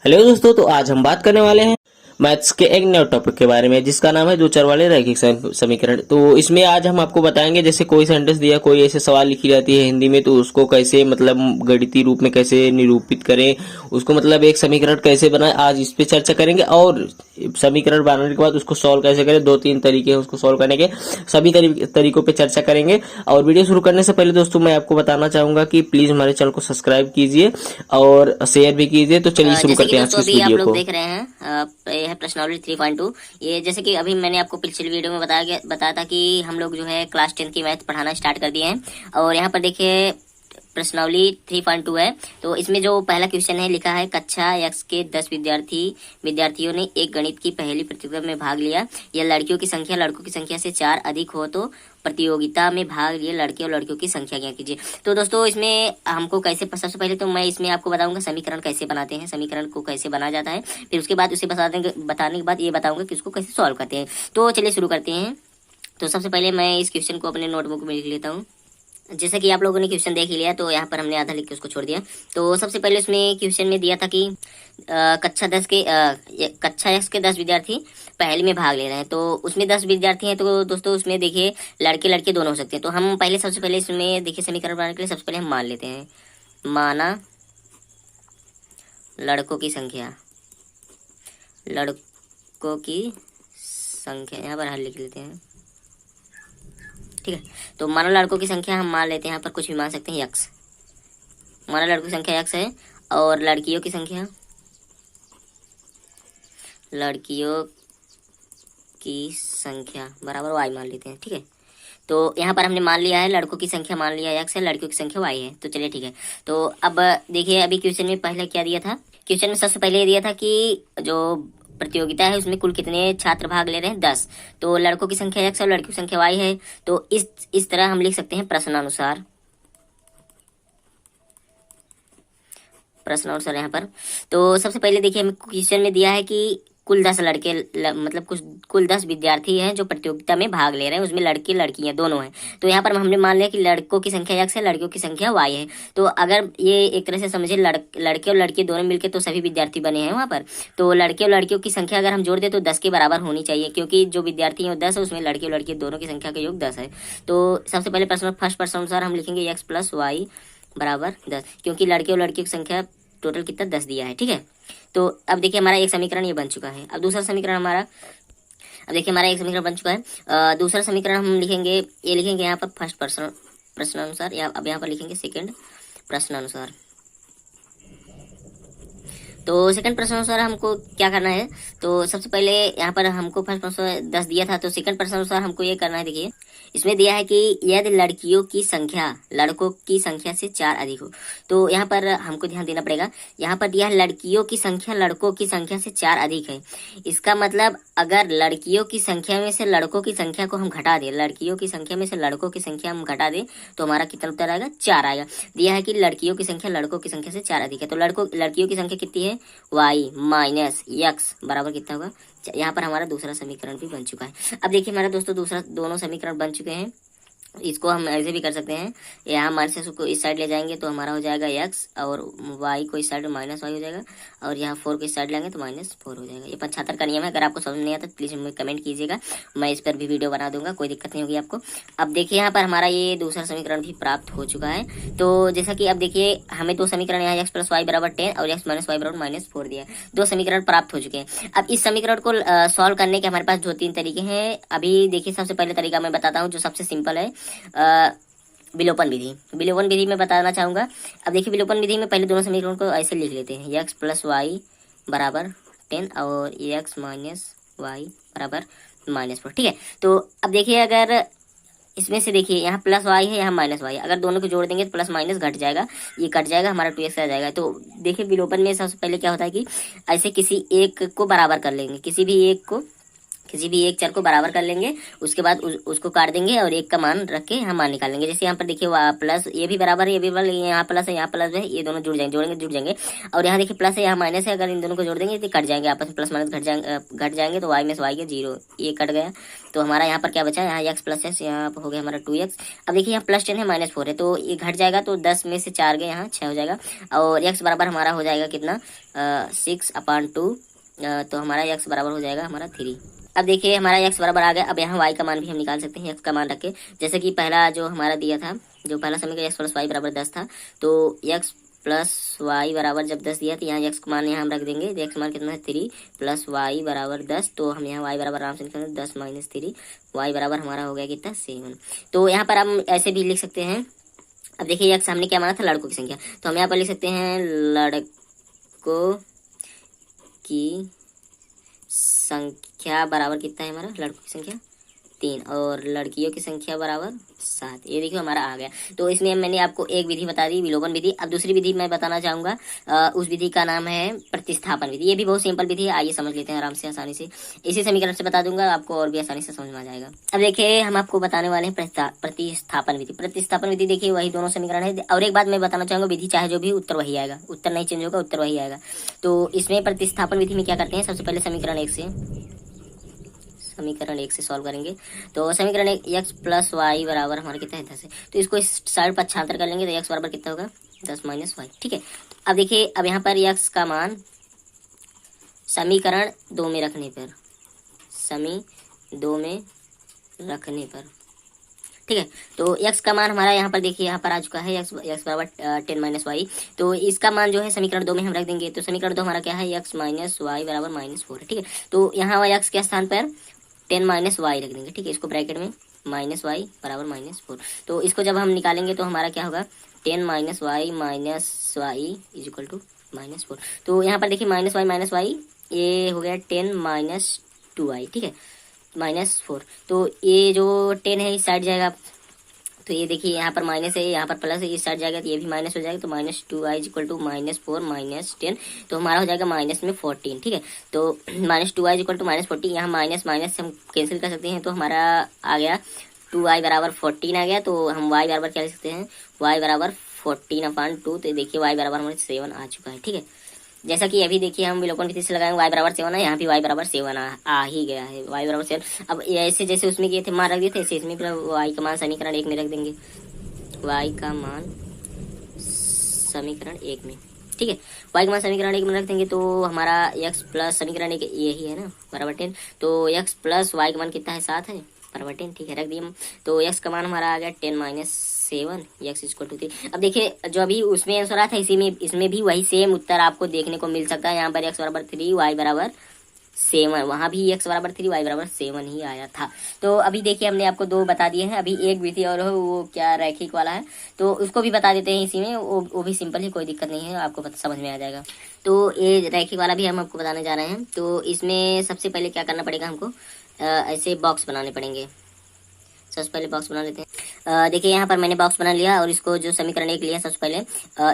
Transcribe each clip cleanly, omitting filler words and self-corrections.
Hello दोस्तों, तो आज हम बात करने वाले हैं मैथ्स के एक नए टॉपिक के बारे में जिसका नाम है दो चर वाले रैखिक समीकरण। तो इसमें आज हम आपको बताएंगे, जैसे कोई सेंटेंस दिया, कोई ऐसे सवाल लिखी जाती है हिंदी में, तो उसको कैसे मतलब गणितीय रूप में कैसे निरूपित करें, उसको मतलब एक समीकरण कैसे बनाएं, आज इस पे चर्चा करेंगे। और समीकरण बनाने के बाद उसको सॉल्व कैसे करें, दो तीन तरीके हैं उसको सॉल्व करने के, सभी तरीकों पे चर्चा करेंगे। और वीडियो शुरू करने से पहले दोस्तों मैं आपको बताना चाहूंगा कि प्लीज हमारे चैनल को सब्सक्राइब कीजिए और शेयर भी कीजिए। तो चलिए शुरू करते हैं आज की इस वीडियो को। आप लोग देख रहे हैं ये है प्रश्नावली 3.2। ये जैसे कि अभी मैंने आपको पिछली वीडियो में बताया था कि हम लोग जो है क्लास 10 की मैथ पढ़ाना स्टार्ट कर दिए हैं। और यहाँ पर देखिए प्रश्नावली 3.2 है। तो इसमें जो पहला क्वेश्चन है लिखा है, कक्षा एक्स के 10 विद्यार्थियों ने एक गणित की पहली प्रतियोगिता में भाग लिया। यह लड़कियों की संख्या लड़कों की संख्या से 4 अधिक हो तो प्रतियोगिता में भाग लिए लड़के और लड़कियों की संख्या ज्ञात कीजिए। तो दोस्तों इसमें हमको कैसे, सबसे पहले तो मैं इसमें आपको बताऊंगा समीकरण कैसे बनाते हैं, समीकरण को कैसे बनाया जाता है, फिर उसके बाद उसे बताने के बाद ये बताऊंगा कि उसको कैसे सॉल्व करते हैं। तो चलिए शुरू करते हैं। तो सबसे पहले मैं इस क्वेश्चन को अपने नोटबुक में लिख लेता हूँ। जैसे कि आप लोगों ने क्वेश्चन देख ही लिया, तो यहाँ पर हमने आधा लिख के उसको छोड़ दिया। तो सबसे पहले उसमें क्वेश्चन में दिया था कि कक्षा 10 के 10 विद्यार्थी पहले में भाग ले रहे हैं। तो उसमें 10 विद्यार्थी हैं, तो दोस्तों उसमें देखिए लड़के लड़के दोनों हो सकते हैं। तो हम पहले सबसे पहले इसमें देखिए समीकरण बनाने के लिए सबसे पहले हम मान लेते हैं, माना लड़कों की संख्या यहाँ पर हल लिख लेते हैं, ठीक है। तो माना लड़कों की संख्या हम मान लेते हैं, यहाँ पर कुछ भी मान सकते हैं, एक्स। माना लड़कों की संख्या एक्स है और लड़कियों की संख्या बराबर वाई मान लेते हैं, ठीक है। तो यहाँ पर हमने मान लिया है लड़कों की संख्या, मान लिया है एक्स है, लड़कियों की संख्या वाई है। तो चलिए ठीक है। तो अब देखिए अभी क्वेश्चन में पहले क्या दिया था, क्वेश्चन में सबसे पहले दिया था कि जो प्रतियोगिता है उसमें कुल कितने छात्र भाग ले रहे हैं, 10। तो लड़कों की संख्या एक्स और लड़कियों की संख्या वाई है। तो इस तरह हम लिख सकते हैं प्रश्नानुसार यहाँ पर। तो सबसे पहले देखिए हमें क्वेश्चन में दिया है कि कुल 10 लड़के मतलब कुल 10 विद्यार्थी हैं जो प्रतियोगिता में भाग ले रहे हैं, उसमें लड़के लड़कियां दोनों हैं। तो यहाँ पर हमने मान लिया कि लड़कों की संख्या एक्स है, लड़कियों की संख्या वाई है। तो अगर ये एक तरह से समझे लड़के और लड़की दोनों मिलकर तो सभी विद्यार्थी बने हैं वहाँ पर। तो लड़के और लड़कियों की संख्या अगर हम जोड़ दें तो 10 के बराबर होनी चाहिए, क्योंकि जो विद्यार्थी है 10 है, उसमें लड़के और लड़की दोनों की संख्या का योग 10 है। तो सबसे पहले फर्स्ट प्रश्न अनुसार हम लिखेंगे एक्स प्लस वाई बराबर 10, क्योंकि लड़के और लड़की की संख्या टोटल कितना 10 दिया है, ठीक है। तो अब देखिए हमारा एक समीकरण ये बन चुका है। अब दूसरा समीकरण बन चुका है। दूसरा समीकरण हम लिखेंगे, ये लिखेंगे यहाँ पर फर्स्ट प्रश्न अनुसार, या अब यहाँ पर लिखेंगे सेकंड प्रश्न अनुसार। तो सेकंड प्रश्न अनुसार हमको क्या करना है, तो सबसे पहले यहाँ पर हमको फर्स्ट प्रश्न 10 दिया था, तो सेकंड प्रश्न अनुसार हमको ये करना है। देखिए इसमें दिया है कि यदि लड़कियों की संख्या लड़कों की संख्या से 4 अधिक हो। तो यहाँ पर हमको ध्यान देना पड़ेगा, यहाँ पर दिया है लड़कियों की संख्या लड़कों की संख्या से 4 अधिक है। इसका मतलब अगर लड़कियों की संख्या में से लड़कों की संख्या को हम घटा दें, लड़कियों की संख्या में से लड़कों की संख्या हम घटा दें, तो हमारा कितना उत्तर आएगा, 4 आएगा। दिया है कि लड़कियों की संख्या लड़कों की संख्या से 4 अधिक है। तो लड़कियों की संख्या कितनी है, वाई माइनस एक्स बराबर कितना होगा। यहाँ पर हमारा दूसरा समीकरण भी बन चुका है। अब देखिए हमारा दोस्तों दोनों समीकरण बन चुके हैं। इसको हम ऐसे भी कर सकते हैं, यहाँ माइनस को इस साइड ले जाएंगे तो हमारा हो जाएगा एक्स, और वाई को इस साइड माइनस वाई हो जाएगा, और यहाँ 4 को इस साइड लेंगे तो -4 हो जाएगा। ये 75 का नियम है। अगर आपको समझ नहीं आता तो प्लीज़ हमें कमेंट कीजिएगा, मैं इस पर भी वीडियो बना दूंगा, कोई दिक्कत नहीं होगी आपको। अब देखिए यहाँ पर हमारा ये दूसरा समीकरण भी प्राप्त हो चुका है। तो जैसा कि अब देखिए हमें दो समीकरण यहाँ एक्स प्लस वाई बराबर 10 और एक्स माइनस वाई बराबर -4 दिया है। दो समीकरण प्राप्त हो चुके हैं। अब इस समीकरण को सॉल्व करने के हमारे पास 2-3 तरीके हैं। अभी देखिए सबसे पहले तरीका मैं बताता हूँ जो सबसे सिंपल है, विलोपन विधि में बताना चाहूँगा। अब देखिए विलोपन विधि में पहले दोनों समीकरणों को ऐसे लिख लेते हैं, एक्स प्लस वाई बराबर 10 और एक्स माइनस वाई बराबर -4, ठीक है। तो अब देखिए अगर इसमें से देखिए यहाँ प्लस वाई है, यहाँ माइनस वाई है, अगर दोनों को जोड़ देंगे तो प्लस माइनस घट जाएगा, ये कट जाएगा, हमारा 2x आ जाएगा। तो देखिए विलोपन में सबसे पहले क्या होता है कि ऐसे किसी एक को बराबर कर लेंगे, किसी भी एक को किसी भी एक चर को बराबर कर लेंगे, उसके बाद उसको काट देंगे और एक का मान रख के हम मान निकाल लेंगे। जैसे यहाँ पर देखिए प्लस, ये भी बराबर है, ये भी बराबर, यहाँ प्लस है यहाँ प्लस है, ये दोनों जुड़ जाएंगे, जोड़ेंगे जुड़ जाएंगे। और यहाँ देखिए प्लस है यहाँ माइनस है, अगर इन दोनों को जोड़ देंगे तो कट जाएंगे आपस में, प्लस माइनस घट जाएंगे तो वाई में से वाई के जीरो, ये कट गया। तो हमारा यहाँ पर क्या बचा, यहाँ एक्स प्लस एक्स, यहाँ हो गया हमारा 2x। अब देखिए यहाँ प्लस 10 है माइनस 4 है, तो ये घट जाएगा, तो 10 में से 4 गए, यहाँ 6 हो जाएगा। और x बराबर हमारा हो जाएगा कितना, 6/2। तो हमारा x बराबर हो जाएगा हमारा 3। अब देखिए हमारा x बराबर आ गया। अब यहाँ y का मान भी हम निकाल सकते हैं, x का मान रख के। जैसे कि पहला जो हमारा दिया था, जो पहला समीकरण x प्लस वाई बराबर 10 था, तो x प्लस वाई बराबर जब 10 दिया तो यहाँ x का मान यहाँ हम रख देंगे। तो x मान कितना है 3 प्लस वाई बराबर 10, तो हम यहाँ y बराबर आराम से निकालेंगे 10 माइनस 3, y बराबर हमारा हो गया कितना 7। तो यहाँ पर हम ऐसे भी लिख सकते हैं। अब देखिए x हमने क्या माना था, लड़कों की संख्या, तो हम यहाँ पर लिख सकते हैं लड़कों की संख्या बराबर कितना है हमारा, लड़कों की संख्या 3 और लड़कियों की संख्या बराबर 7। ये देखिए हमारा आ गया। तो इसमें मैंने आपको एक विधि बता दी, विलोपन विधि। अब दूसरी विधि मैं बताना चाहूंगा, उस विधि का नाम है प्रतिस्थापन विधि। ये भी बहुत सिंपल विधि है, आइए समझ लेते हैं आराम से, आसानी से। इसी समीकरण से बता दूंगा, आपको और भी आसानी से समझ में आ जाएगा। अब देखिए हम आपको बताने वाले हैं प्रतिस्थापन विधि। प्रतिस्थापन विधि देखिए वही दोनों समीकरण है। और एक बात मैं बताना चाहूंगा, विधि चाहे जो भी, उत्तर वही आएगा, उत्तर नहीं चेंज होगा, उत्तर वही आएगा। तो इसमें प्रतिस्थापन विधि में क्या करते हैं, सबसे पहले समीकरण एक से सॉल्व करेंगे। तो समीकरण एक x प्लस वाई बराबर हमारा कितना है 10 है, तो इसको इस साइड पर छांतर कर लेंगे, तो x बराबर कितना होगा 10 माइनस वाई। ठीक है, अब देखिए अब यहाँ पर x का मान समीकरण 2 में रखने पर, ठीक है, तो x का मान हमारा यहाँ पर देखिए यहाँ पर आ चुका है, x बराबर 10 माइनस वाई। तो इसका मान जो है समीकरण 2 में हम रख देंगे। तो समीकरण 2 हमारा क्या है, x माइनस वाई बराबर -4 है। ठीक है, तो यहाँ x के स्थान पर 10 माइनस वाई रख देंगे। ठीक है, इसको ब्रैकेट में माइनस वाई बराबर -4। तो इसको जब हम निकालेंगे तो हमारा क्या होगा, 10 minus y is equal to -4। तो यहाँ पर देखिए माइनस वाई ये हो गया 10 माइनस 2i। ठीक है, -4। तो ये जो 10 है इस साइड जाएगा, तो ये देखिए यहाँ पर माइनस है, यहाँ पर प्लस है, इस साइड जाएगा तो ये भी माइनस हो जाएगा। तो -2i is equal to -4 minus 10, तो हमारा हो जाएगा माइनस में 14। ठीक है, तो -2i इज इक्वल टू -14, यहाँ माइनस माइनस हम कैंसिल कर सकते हैं, तो हमारा आ गया 2i बराबर 14 आ गया। तो हम y बराबर क्या लिख सकते हैं, y बराबर 14/2। तो देखिए y बराबर हमारे 7 आ चुका है। ठीक है, जैसा कि अभी देखिए हम विलोपन विधि से लगाएंगे, y बराबर 7 है, यहाँ भी y बराबर 7 आ ही गया है, y बराबर 7। अब ऐसे जैसे उसमें किए थे मान रख दिए थे, ऐसे इसमें y का मान समीकरण 1 में रख देंगे, y का मान समीकरण 1 में। ठीक है, y का मान समीकरण 1 में रख देंगे, तो हमारा x प्लस समीकरण 1 यही है ना बराबर 10। तो x प्लस y का मान कितना है 7 है बराबर 10। ठीक है, रख दिए हम। तो x का मान हमारा आ गया 10 माइनस 7, x इक्वल टू 3। अब देखिए जो अभी उसमें आंसर आया था, इसमें भी वही सेम उत्तर आपको देखने को मिल सकता है। यहाँ पर x बराबर 3, y बराबर 7, वहाँ भी x बराबर 3, y बराबर 7 ही आया था। तो अभी देखिए हमने आपको 2 बता दिए हैं। अभी एक विधि और वो क्या रैखिक वाला है, तो उसको भी बता देते हैं इसी में। वो भी सिंपल है, कोई दिक्कत नहीं है, आपको समझ में आ जाएगा। तो ये रैखिक वाला भी हम आपको बताने जा रहे हैं। तो इसमें सबसे पहले क्या करना पड़ेगा हमको, ऐसे बॉक्स बनाने पड़ेंगे। सबसे पहले बॉक्स बना लेते हैं। देखिए यहाँ पर मैंने बॉक्स बना लिया, और इसको जो समीकरण 1 लिया सबसे पहले,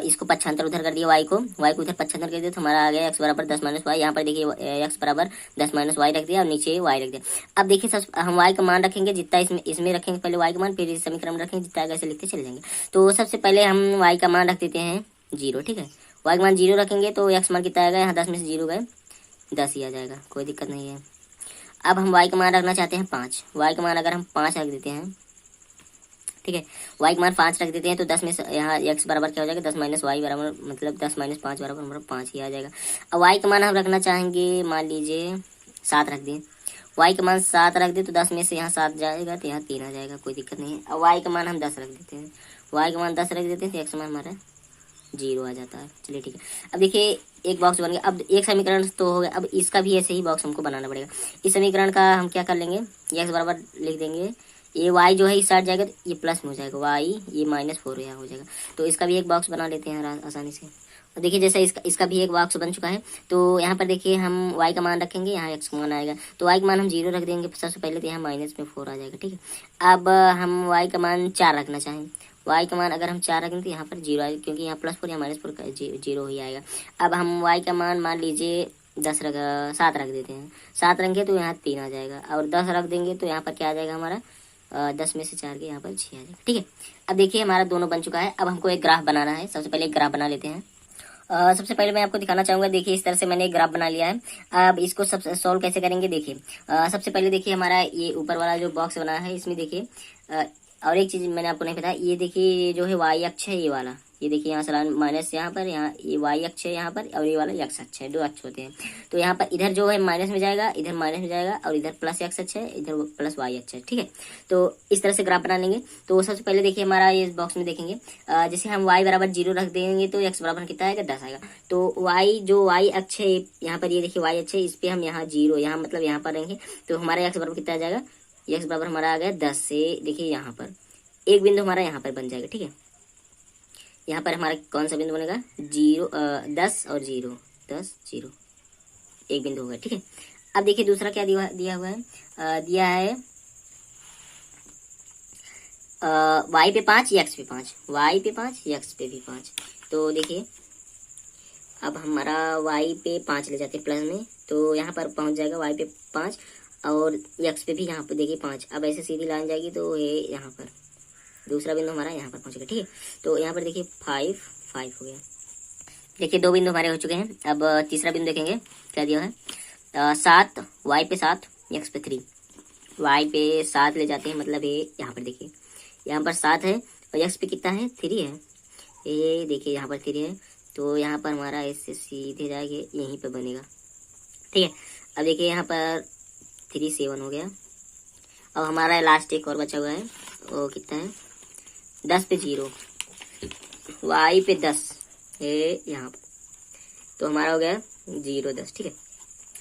इसको पक्षांतर उधर कर दिया, y को उधर पक्षांतर कर दिया, तो हमारा आ गया x बराबर 10 माइनस वाई। यहाँ पर देखिए x बराबर 10 माइनस वाई रख दिया, और नीचे y रख दिया। अब देखिए हम y का मान रखेंगे जितना इसमें रखेंगे पहले y का मान, फिर इस समीकरण में रखेंगे जितना, ऐसे लिखते चले जाएंगे। तो सबसे पहले हम y का मान रख देते हैं 0। ठीक है, y का मान 0 रखेंगे, तो x मान कितना आएगा, यहाँ 10 में से 0 गए 10 ही आ जाएगा, कोई दिक्कत नहीं है। अब हम y का मान रखना चाहते हैं 5। y का मान अगर हम 5 रख देते हैं, ठीक है, y का मान 5 रख देते हैं, तो 10 में से यहाँ x बराबर क्या हो जाएगा, 10 माइनस वाई बराबर, मतलब 10 माइनस 5 बराबर हमारा 5 ही आ जाएगा। अब y का मान हम रखना चाहेंगे, मान लीजिए 7 रख दें। y का मान 7 रख दे, तो 10 में से यहाँ 7 जाएगा, तो यहाँ 3 आ जाएगा, कोई दिक्कत नहीं है। अब y का मान हम 10 रख देते हैं, y का मान 10 रख देते हैं, तो x का मान हमारा 0 आ जाता है। चलिए ठीक है, अब देखिए एक बॉक्स बन गया। अब एक समीकरण तो हो गया, अब इसका भी ऐसे ही बॉक्स हमको बनाना पड़ेगा। इस समीकरण का हम क्या कर लेंगे, x बराबर लिख देंगे, ये y जो है इस साइड जाएगा, तो ये प्लस में हो जाएगा, y ये -4 यहाँ हो जाएगा। तो इसका भी एक बॉक्स बना लेते हैं आसानी से। और देखिए जैसे इसका भी एक बॉक्स बन चुका है। तो यहाँ पर देखिए हम y का मान रखेंगे, यहाँ x का मान आएगा, तो y का मान हम 0 रख देंगे सबसे पहले, तो यहाँ -4 आ जाएगा। ठीक है, अब हम y का मान 4 रखना चाहें, y का मान अगर हम 4 रखेंगे तो यहाँ पर 0 आएगा, क्योंकि यहाँ +4 या -4 0 ही आएगा। अब हम y का मान लीजिए 7 रख देते हैं। 7 रखेंगे तो यहाँ 3 आ जाएगा, और 10 रख देंगे तो यहाँ पर क्या आ जाएगा हमारा 10 में से 4 के यहाँ पर 6 आ जाएगा। ठीक है, अब देखिए हमारा दोनों बन चुका है। अब हमको एक ग्राफ बनाना है। सबसे पहले एक ग्राफ बना लेते हैं। सबसे पहले मैं आपको दिखाना चाहूंगा, देखिए इस तरह से मैंने एक ग्राफ बना लिया है। अब इसको सब सॉल्व कैसे करेंगे देखिए। सबसे पहले देखिए हमारा ये ऊपर वाला जो बॉक्स बना है इसमें देखिए और एक चीज मैंने आपको नहीं बताया, ये देखिए ये जो है वाई अक्ष है, ये वाला, ये देखिए यहाँ से माइनस यहाँ पर, यहाँ ये वाई अक्ष है यहाँ पर, और ये वाला एक्स अक्ष है, 2 अक्ष होते हैं। तो यहाँ पर इधर जो है माइनस में जाएगा, इधर माइनस में जाएगा, और इधर प्लस एक्स अक्ष है, इधर प्लस वाई अक्ष है। ठीक है, तो इस तरह से ग्राफ बना लेंगे। तो सबसे पहले देखिए हमारा ये बॉक्स में देखेंगे, जैसे हम y बराबर 0 रख देंगे तो x बराबर कितना आएगा 10 आएगा। तो y जो y अक्ष है यहाँ पर, ये देखिए y अक्ष है, इस पे हम यहाँ 0 यहाँ मतलब यहाँ पर रहेंगे तो हमारा x बराबर कितना आ जाएगा, x बराबर हमारा आ गया 10 से देखिए यहाँ पर एक बिंदु हमारा यहाँ पर बन जाएगा। ठीक है, यहाँ पर हमारा कौन सा बिंदु बनेगा 10 और 0, 10 0 एक बिंदु होगा। ठीक है, अब देखिए दूसरा क्या दिया हुआ है, दिया है y पे 5 x पे 5, y पे 5 x पे भी 5। तो देखिए अब हमारा y पे 5 ले जाते हैं प्लस में, तो यहाँ पर पहुँच जाएगा y पे 5 और x पे भी यहाँ पे देखिए 5। अब ऐसे सीधी लाइन जाएगी तो ये यहाँ पर दूसरा बिंदु हमारा यहाँ पर पहुँचेगा। ठीक है, तो यहाँ पर देखिए 5 5 हो गया। देखिए 2 बिंदु हमारे हो चुके हैं। अब तीसरा बिंदु देखेंगे क्या दिया है, 7 y पे 7 x पे 3, y पे 7 ले जाते हैं मतलब ये यहाँ पर देखिए यहाँ पर 7 है और x पे कितना है 3 है, ये देखिए यहाँ पर 3 है, तो यहाँ पर हमारा इससे सीधे जाएंगे यहीं पे बनेगा। ठीक है, अब देखिए यहाँ पर 3 7 हो गया। अब हमारा लास्ट एक और बचा हुआ है, वो कितना है 10 पे 0, y पे 10 है यहाँ पर, तो हमारा हो गया 0 10। ठीक है,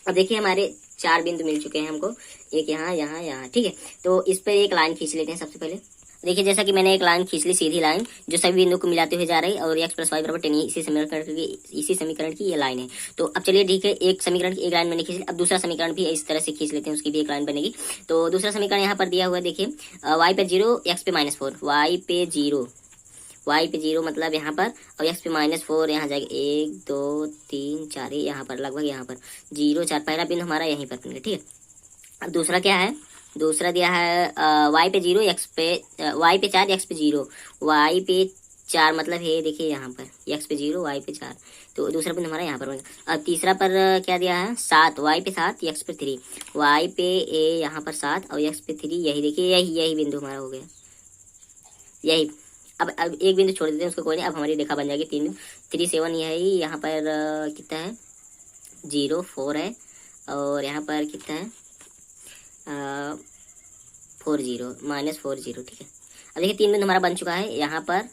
अब देखिए हमारे 4 बिंदु मिल चुके हैं हमको, एक यहाँ यहाँ यहाँ। ठीक है, तो इस पर एक लाइन खींच लेते हैं। सबसे पहले देखिए जैसा कि मैंने एक लाइन खींच ली, सीधी लाइन जो सभी बिंदु को मिलाते हुए जा रही है, और x प्लस वाई बराबर 10 इसी समीकरण की ये लाइन है। तो अब चलिए ठीक है, एक समीकरण की एक लाइन मैंने खींच ली। अब दूसरा समीकरण भी इस तरह से खींच लेते हैं, उसकी भी एक लाइन बनेगी। तो दूसरा समीकरण यहाँ पर दिया हुआ है देखिए, y पे 0 x पे -4, y पे 0 मतलब यहाँ पर, और x पे -4 यहाँ जाएगा 1 2 3 4 यहाँ पर लगभग यहाँ पर 0 4, पहला बिंदु हमारा यहीं पर बनेगा। ठीक है, अब दूसरा क्या है, दूसरा दिया है y पे 0 x पे y पे 4 x पे 0, y पे 4 मतलब है देखिए यहाँ पर x पे 0 y पे 4, तो दूसरा बिंदु हमारा यहाँ पर बनेगा। अब तीसरा पर क्या दिया है 7 y पे 7 x पे 3, y पे यहाँ पर 7 और x पे 3, यही देखिए यही बिंदु हमारा हो गया यही। अब एक बिंदु छोड़ देते हैं उसको, कोई नहीं। अब हमारी रेखा बन जाएगी 3 7, यही यहाँ पर कितना है 0 4 है, और यहाँ पर कितना है 4 0 -4 0। ठीक है, अब देखिए 3 बिंदु हमारा बन चुका है, यहाँ पर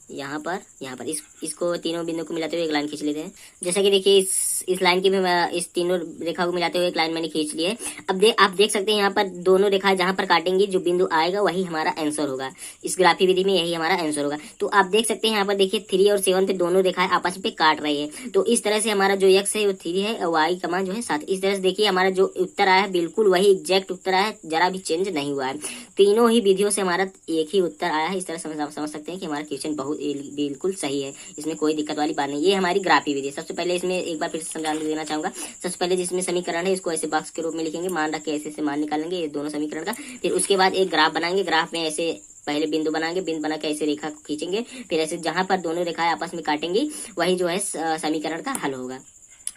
यहाँ पर यहाँ पर, इसको तीनों बिंदु को मिलाते हुए एक लाइन खींच लेते हैं। जैसा कि देखिए इस लाइन की भी इस तीनों रेखा को मिलाते हुए एक लाइन मैंने खींच ली है। अब आप देख सकते हैं यहाँ पर दोनों रेखा जहाँ पर काटेंगी जो बिंदु आएगा वही हमारा आंसर होगा। इस ग्राफी विधि में यही हमारा आंसर होगा। तो आप देख सकते हैं यहाँ पर देखिए 3 और 7 पे दोनों रेखाएं आपस में काट रही है। तो इस तरह से हमारा जो x है वो 3 है और y का मान जो है 7। इस तरह से देखिए हमारा जो उत्तर आया है बिल्कुल वही एग्जैक्ट उत्तर आया है, जरा भी चेंज नहीं हुआ है। तीनों ही विधियों से हमारा एक ही उत्तर आया है। इस तरह समझ सकते हैं कि हमारा क्वेश्चन बहुत बिल्कुल सही है, इसमें कोई दिक्कत वाली बात नहीं। ये हमारी ग्राफी विधि। सबसे पहले इसमें एक बार फिर से समझा देना चाहूंगा। सबसे पहले जिसमें समीकरण है इसको ऐसे बॉक्स के रूप में लिखेंगे, मान रख के ऐसे मान निकालेंगे ये दोनों समीकरण का। फिर उसके बाद एक ग्राफ बनाएंगे, ग्राफ में ऐसे पहले बिंदु बनाएंगे, बिंदु बना के ऐसे रेखा को खींचेंगे, फिर ऐसे जहां पर दोनों रेखाएं आपस में काटेंगी वही जो है समीकरण का हल होगा।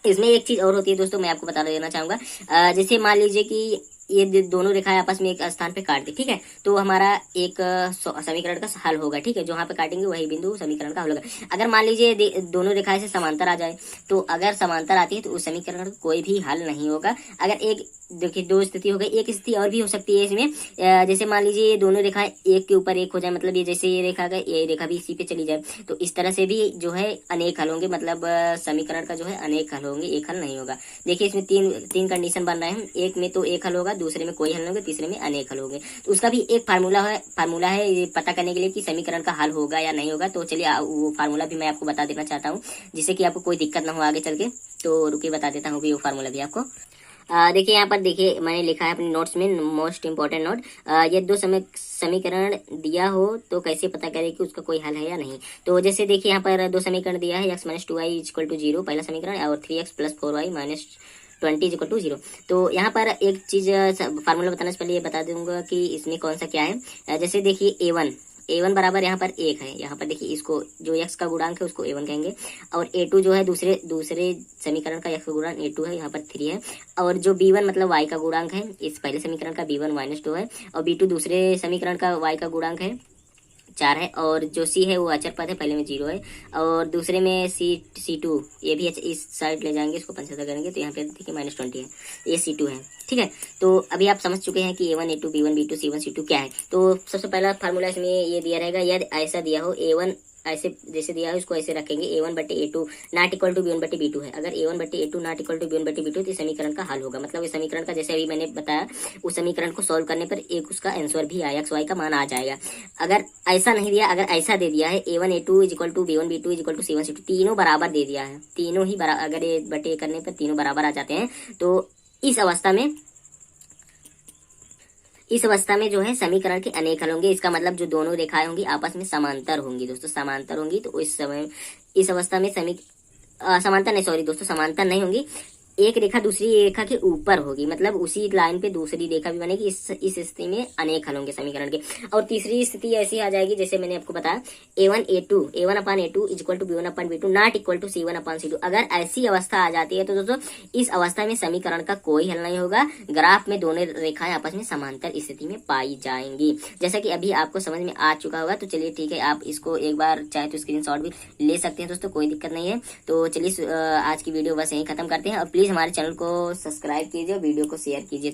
इसमें एक चीज और होती है दोस्तों, मैं आपको बता देना चाहूंगा। जैसे मान लीजिए कि ये दोनों रेखाएं आपस में एक स्थान पे काट दी, ठीक है, तो हमारा एक समीकरण का हल होगा। ठीक है, जहां पे काटेंगे वही बिंदु समीकरण का हल होगा। अगर मान लीजिए दोनों रेखाएं से समांतर आ जाए, तो अगर समांतर आती है तो उस समीकरण का कोई भी हल नहीं होगा। अगर एक देखिए दो स्थिति हो गई, एक स्थिति और भी हो सकती है इसमें। जैसे मान लीजिए ये दोनों रेखाएं एक के ऊपर एक हो जाए, मतलब ये जैसे ये रेखा गई, ये रेखा भी इसी पे चली जाए, तो इस तरह से भी जो है अनेक हल होंगे। मतलब समीकरण का जो है अनेक हल होंगे, एक हल नहीं होगा। देखिए इसमें तीन कंडीशन बन रहे हैं, एक में तो एक हल होगा, दूसरे में कोई हल नहीं होगा, तीसरे में अनेक हल होंगे। तो उसका भी एक फार्मूला है ये पता करने के लिए कि समीकरण का हल होगा या नहीं होगा। तो चलिए वो फार्मूला भी मैं आपको बता देना चाहता हूँ, जिससे कि आपको कोई दिक्कत ना हो आगे चल के। तो रुकिए बता देता हूँ भी वो फार्मूला भी आपको। देखिए यहाँ पर देखिए मैंने लिखा है अपने नोट्स में मोस्ट इम्पोर्टेंट नोट, ये दो समीकरण दिया हो तो कैसे पता करें कि उसका कोई हल है या नहीं। तो जैसे देखिए यहाँ पर दो समीकरण दिया है, x minus 2y equal to 0 पहला समीकरण, और 3x plus 4y minus 20 equal to 0। तो यहाँ पर एक चीज फार्मूला बताने से पहले ये बता दूंगा कि इसमें कौन सा क्या है। जैसे देखिए a1 बराबर यहाँ पर 1 है, यहाँ पर देखिए इसको जो x का गुणांक है उसको a1 कहेंगे, और a2 जो है दूसरे समीकरण का x का गुणांक a2 है, यहाँ पर 3 है, और जो b1 मतलब y का गुणांक है इस पहले समीकरण का b1 माइनस 2 है, और b2 दूसरे समीकरण का y का गुणांक है 4 है, और जो c है वो अचर पद है, पहले में 0 है, और दूसरे में c2 ये भी इस साइड ले जाएंगे, इसको 75 करेंगे तो यहाँ पे देखिए माइनस 20 है, ये c2 है। ठीक है, तो अभी आप समझ चुके हैं कि a1 a2 b1 b2 c1 c2 क्या है। तो सबसे पहला फार्मूला इसमें ये दिया रहेगा, यदि ऐसा दिया हो a1 ऐसे जैसे दिया है उसको ऐसे रखेंगे, a1 बटे a2 not equal to b1 बटे b2 है। अगर a1 बटे a2 not equal to b1 बटे b2 तो इस समीकरण का हल होगा, मतलब इस समीकरण का जैसे अभी मैंने बताया उस समीकरण को सॉल्व करने पर एक उसका आंसर भी आया, x y का मान आ जाएगा। अगर ऐसा नहीं दिया, अगर ऐसा दे दिया है a1 a2 equal to b1 b2 equal to c1 c2 तीनों बराबर दे दिया है, तीनों ही बराबर, अगर ये बटे करने पर तीनों बराबर आ जाते हैं, तो इस अवस्था में जो है समीकरण के अनेक हल होंगे। इसका मतलब जो दोनों रेखाएं होंगी आपस में समांतर होंगी दोस्तों, समांतर होंगी। तो इस अवस्था में समांतर नहीं, सॉरी दोस्तों, समांतर नहीं होंगी, एक रेखा दूसरी रेखा के ऊपर होगी, मतलब उसी लाइन पे दूसरी रेखा भी बनेगी। इस स्थिति में अनेक हल होंगे समीकरण के। और तीसरी स्थिति ऐसी आ जाएगी जैसे मैंने आपको बताया, a1 upon a2 equal to b1 upon b2 not equal to c1 upon c2। अगर ऐसी अवस्था आ जाती है तो दोस्तों इस अवस्था में समीकरण का कोई हल नहीं होगा, ग्राफ में दोनों रेखाएं आपस में समांतर स्थिति में पाई जाएंगी। जैसा कि अभी आपको समझ में आ चुका होगा, तो चलिए ठीक है, आप इसको एक बार चाहे तो स्क्रीनशॉट भी ले सकते हैं दोस्तों, कोई दिक्कत नहीं है। तो चलिए आज की वीडियो बस यहीं खत्म करते हैं, और प्लीज हमारे चैनल को सब्सक्राइब कीजिए, वीडियो को शेयर कीजिए।